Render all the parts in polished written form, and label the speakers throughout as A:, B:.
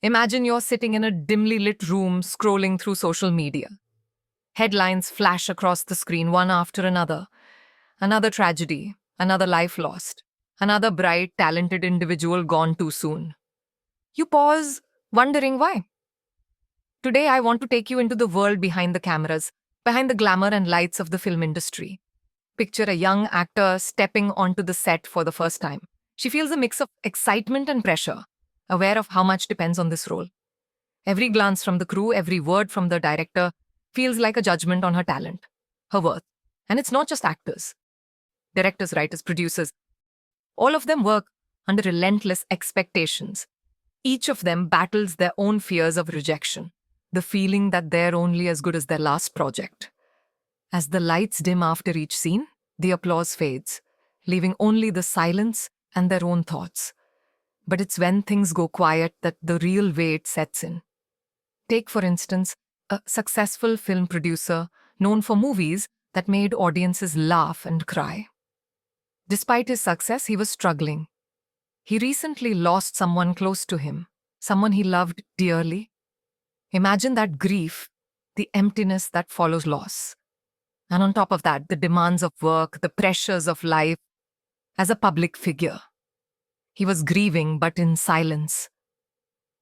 A: Imagine you're sitting in a dimly lit room scrolling through social media. Headlines flash across the screen one after another. Another tragedy, another life lost, another bright, talented individual gone too soon. You pause, wondering why. Today, I want to take you into the world behind the cameras, behind the glamour and lights of the film industry. Picture a young actor stepping onto the set for the first time. She feels a mix of excitement and pressure, aware of how much depends on this role. Every glance from the crew, every word from the director feels like a judgment on her talent, her worth. And it's not just actors. Directors, writers, producers, all of them work under relentless expectations. Each of them battles their own fears of rejection, the feeling that they're only as good as their last project. As the lights dim after each scene, the applause fades, leaving only the silence and their own thoughts. But it's when things go quiet that the real weight sets in. Take, for instance, a successful film producer known for movies that made audiences laugh and cry. Despite his success, he was struggling. He recently lost someone close to him, someone he loved dearly. Imagine that grief, the emptiness that follows loss. And on top of that, the demands of work, the pressures of life as a public figure. He was grieving, but in silence.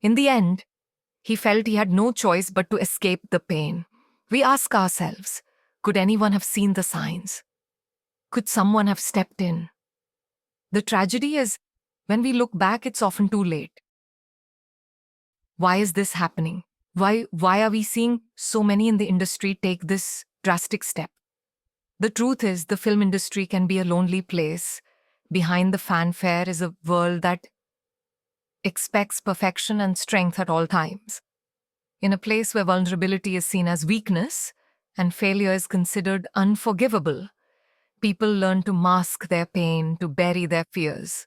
A: In the end, he felt he had no choice but to escape the pain. We ask ourselves, could anyone have seen the signs? Could someone have stepped in? The tragedy is, when we look back, it's often too late. Why is this happening? Why are we seeing so many in the industry take this drastic step? The truth is, the film industry can be a lonely place. Behind the fanfare is a world that expects perfection and strength at all times. In a place where vulnerability is seen as weakness and failure is considered unforgivable, people learn to mask their pain, to bury their fears.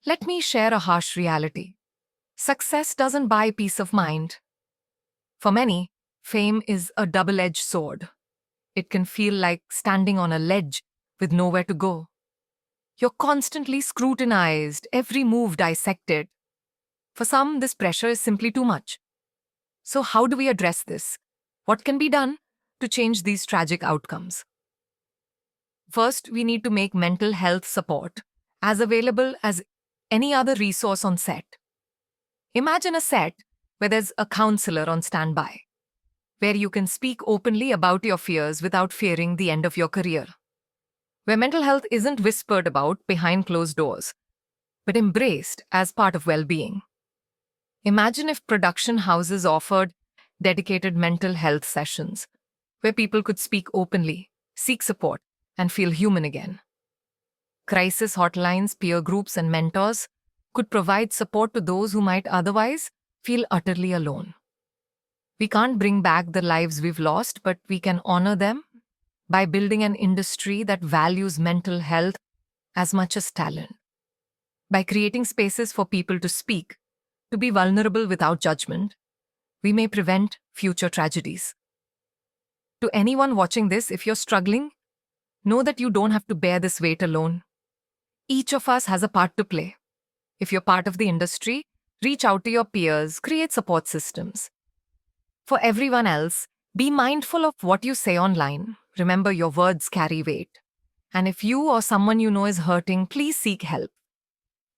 A: Let me share a harsh reality. Success doesn't buy peace of mind. For many, fame is a double-edged sword. It can feel like standing on a ledge with nowhere to go. You're constantly scrutinized, every move dissected. For some, this pressure is simply too much. So how do we address this? What can be done to change these tragic outcomes? First, we need to make mental health support as available as any other resource on set. Imagine a set where there's a counselor on standby, where you can speak openly about your fears without fearing the end of your career, where mental health isn't whispered about behind closed doors, but embraced as part of well-being. Imagine if production houses offered dedicated mental health sessions, where people could speak openly, seek support, and feel human again. Crisis hotlines, peer groups, and mentors could provide support to those who might otherwise feel utterly alone. We can't bring back the lives we've lost, but we can honor them by building an industry that values mental health as much as talent. By creating spaces for people to speak, to be vulnerable without judgment, we may prevent future tragedies. To anyone watching this, if you're struggling, know that you don't have to bear this weight alone. Each of us has a part to play. If you're part of the industry, reach out to your peers, create support systems. For everyone else, be mindful of what you say online. Remember, your words carry weight. And if you or someone you know is hurting, please seek help.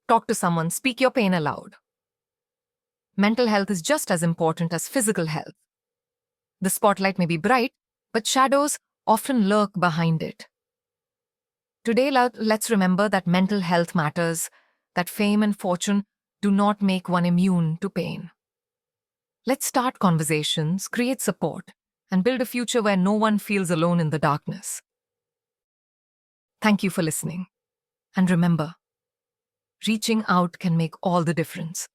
A: Talk to someone, speak your pain aloud. Mental health is just as important as physical health. The spotlight may be bright, but shadows often lurk behind it. Today, let's remember that mental health matters, that fame and fortune do not make one immune to pain. Let's start conversations, create support, and build a future where no one feels alone in the darkness. Thank you for listening. And remember, reaching out can make all the difference.